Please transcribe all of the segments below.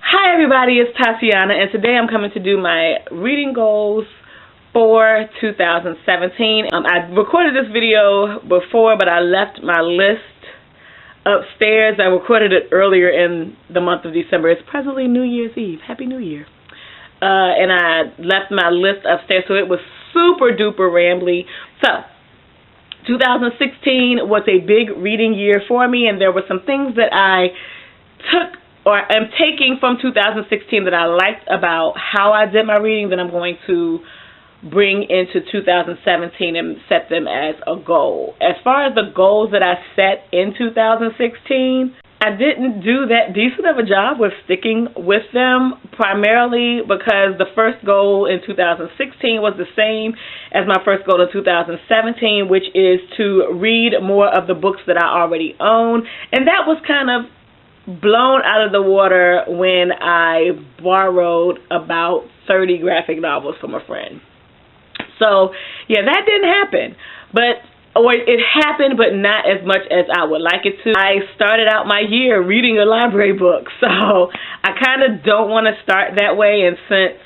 Hi everybody, it's Tatiana, and today I'm coming to do my reading goals for 2017. I recorded this video before, but I left my list upstairs. I recorded it earlier in the month of December. It's presently New Year's Eve. Happy New Year. And I left my list upstairs, so it was super duper rambly. So 2016 was a big reading year for me, and there were some things that I took or am taking from 2016 that I liked about how I did my reading that I'm going to bring into 2017 and set them as a goal. As far as the goals that I set in 2016, I didn't do that decent of a job with sticking with them, primarily because the first goal in 2016 was the same as my first goal in 2017, which is to read more of the books that I already own. And that was kind of blown out of the water when I borrowed about 30 graphic novels from a friend. So, yeah, that didn't happen. Or it happened, but not as much as I would like it to. I started out my year reading a library book, so I kind of don't want to start that way. And since,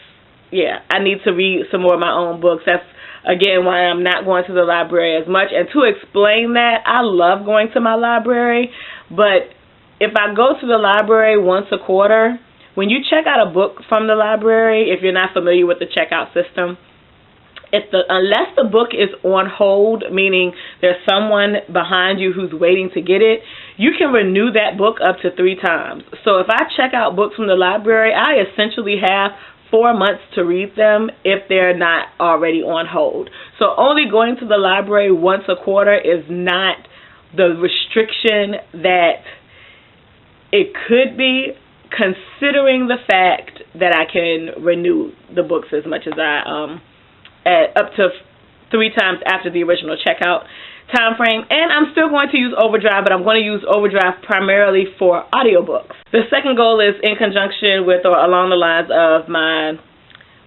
I need to read some more of my own books, that's, again, why I'm not going to the library as much. And to explain that, I love going to my library, but if I go to the library once a quarter, when you check out a book from the library, if you're not familiar with the checkout system, unless the book is on hold, meaning there's someone behind you who's waiting to get it, you can renew that book up to 3 times. So if I check out books from the library, I essentially have 4 months to read them if they're not already on hold. So only going to the library once a quarter is not the restriction that it could be, considering the fact that I can renew the books as much as up to 3 times after the original checkout time frame. And I'm still going to use Overdrive, but I'm going to use Overdrive primarily for audiobooks. The second goal is in conjunction with or along the lines of my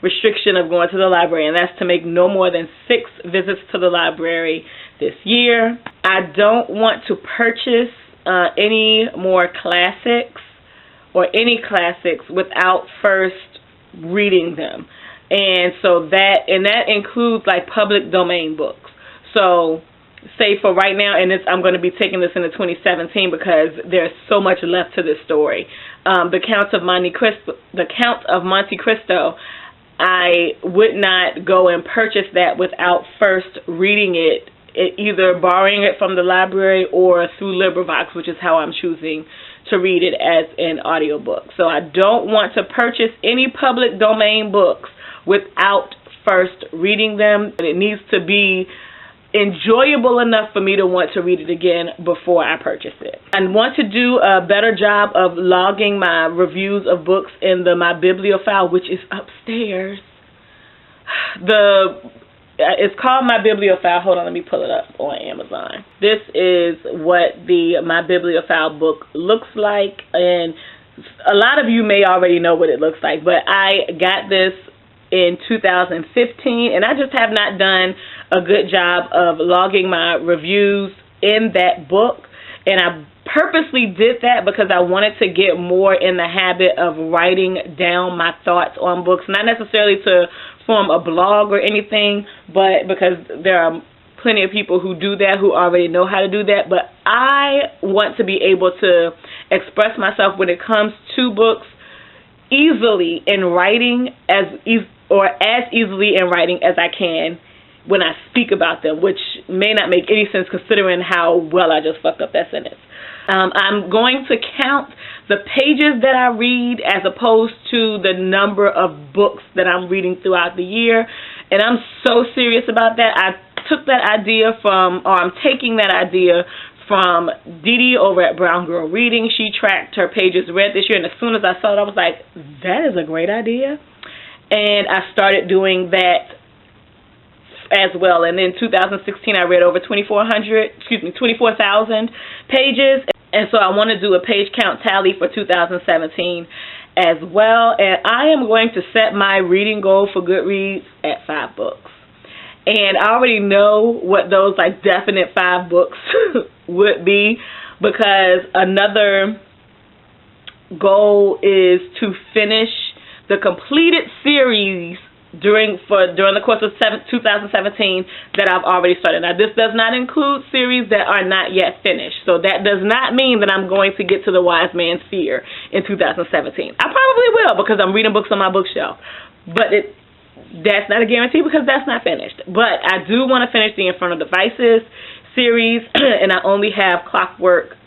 restriction of going to the library, and that's to make no more than 6 visits to the library this year. I don't want to purchase any more classics or any classics without first reading them. And so that includes like public domain books. So say for right now, and I'm going to be taking this into 2017 because there's so much left to this story. The Count of Monte Cristo, I would not go and purchase that without first reading it, either borrowing it from the library or through LibriVox, which is how I'm choosing to read it as an audiobook. So I don't want to purchase any public domain books without first reading them. And it needs to be enjoyable enough for me to want to read it again before I purchase it. I want to do a better job of logging my reviews of books in my bibliophile, which is upstairs. It's called My Bibliophile. Hold on, let me pull it up on Amazon. This is what My Bibliophile book looks like, and a lot of you may already know what it looks like, but I got this in 2015, and I just have not done a good job of logging my reviews in that book, and I purposely did that because I wanted to get more in the habit of writing down my thoughts on books, not necessarily to form a blog or anything, but because there are plenty of people who do that, who already know how to do that. But I want to be able to express myself when it comes to books easily in writing, as easily in writing as I can when I speak about them, which may not make any sense considering how well I just fucked up that sentence. I'm going to count the pages that I read as opposed to the number of books that I'm reading throughout the year, and I'm so serious about that. I'm taking that idea from Dee Dee over at Brown Girl Reading. She tracked her pages read this year, and as soon as I saw it, I was like, that is a great idea. And I started doing that as well. And in 2016, I read over 24,000 pages. And so I want to do a page count tally for 2017 as well. And I am going to set my reading goal for Goodreads at 5 books. And I already know what those definite 5 books would be, because another goal is to finish the completed series during the course of 2017 that I've already started. Now, this does not include series that are not yet finished. So that does not mean that I'm going to get to The Wise Man's Fear in 2017. I probably will, because I'm reading books on my bookshelf. But that's not a guarantee, because that's not finished. But I do want to finish the Infernal Devices series, and I only have Clockwork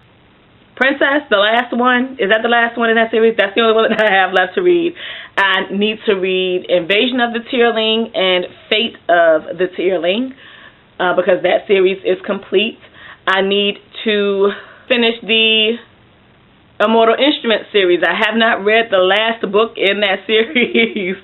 Princess, the last one. Is that the last one in that series? That's the only one that I have left to read. I need to read Invasion of the Tierling and Fate of the Tierling, because that series is complete. I need to finish the Immortal Instrument series. I have not read the last book in that series.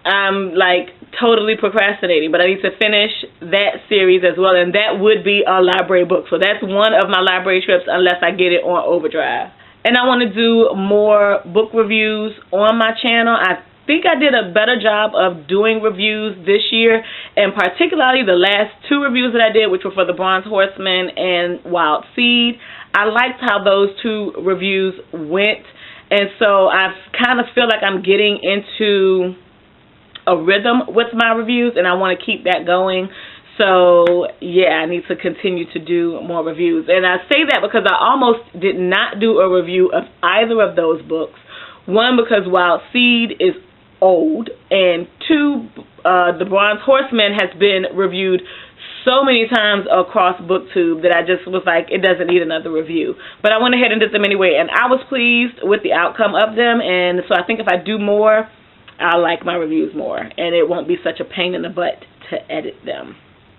I'm like totally procrastinating, but I need to finish that series as well, and that would be a library book. So that's one of my library trips, unless I get it on overdrive. And I want to do more book reviews on my channel. I think I did a better job of doing reviews this year, and particularly the last two reviews that I did, which were for The Bronze Horseman and Wild Seed. I liked how those two reviews went, and so I kind of feel like I'm getting into a rhythm with my reviews, and I want to keep that going. So yeah, I need to continue to do more reviews. And I say that because I almost did not do a review of either of those books. One, because Wild Seed is old, and two, The Bronze Horseman has been reviewed so many times across BookTube that I just was like, it doesn't need another review. But I went ahead and did them anyway, and I was pleased with the outcome of them. And so I think if I do more, I'll like my reviews more, and it won't be such a pain in the butt to edit them.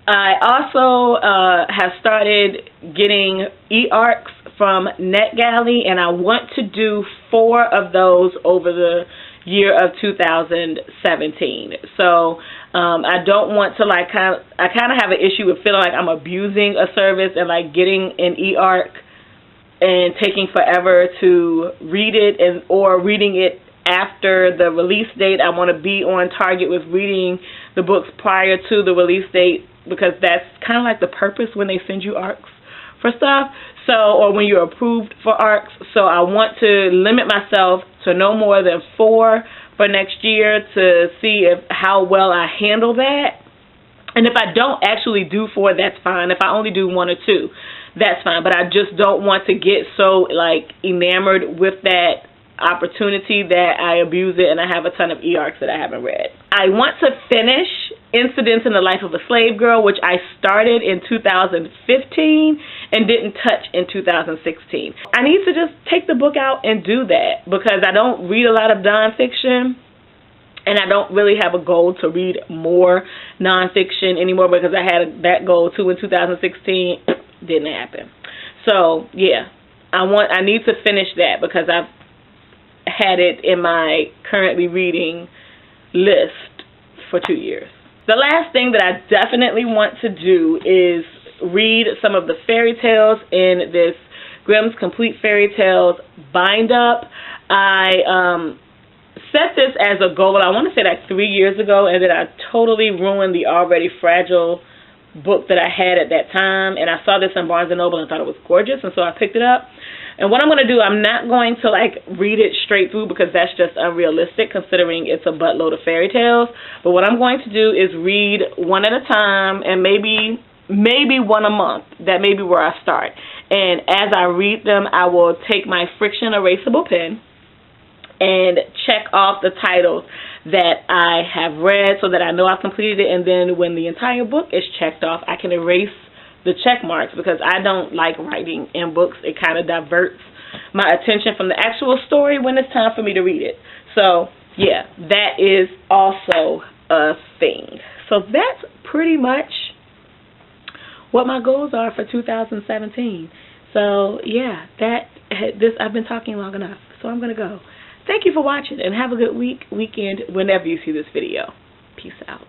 I also have started getting e-arcs from NetGalley, and I want to do 4 of those over the year of 2017. So I don't want to I kind of have an issue with feeling like I'm abusing a service and like getting an e-arc and taking forever to read it, or reading it after the release date. I want to be on target with reading the books prior to the release date, because that's kind of like the purpose when they send you ARCs for stuff, or when you're approved for ARCs. So I want to limit myself to no more than 4 for next year to see how well I handle that. And if I don't actually do 4, that's fine. If I only do 1 or 2, that's fine. But I just don't want to get so like enamored with that opportunity that I abuse it and I have a ton of e-arcs that I haven't read. I want to finish Incidents in the Life of a Slave Girl, which I started in 2015 and didn't touch in 2016. I need to just take the book out and do that, because I don't read a lot of nonfiction, and I don't really have a goal to read more nonfiction anymore, because I had that goal too in 2016. Didn't happen. So yeah, I need to finish that, because I've had it in my currently reading list for 2 years. The last thing that I definitely want to do is read some of the fairy tales in this Grimm's Complete Fairy Tales bind up. I set this as a goal, I want to say like 3 years ago, and then I totally ruined the already fragile book that I had at that time, and I saw this in Barnes & Noble and thought it was gorgeous, and so I picked it up. And what I'm going to do, I'm not going to like read it straight through, because that's just unrealistic considering it's a buttload of fairy tales. But what I'm going to do is read one at a time, and maybe 1 a month. That may be where I start. And as I read them, I will take my friction erasable pen and check off the titles that I have read so that I know I've completed it. And then when the entire book is checked off, I can erase the check marks, because I don't like writing in books. It kind of diverts my attention from the actual story when it's time for me to read it. So yeah, that is also a thing. So that's pretty much what my goals are for 2017. So yeah, I've been talking long enough, so I'm gonna go. Thank you for watching, and have a good weekend whenever you see this video. Peace out.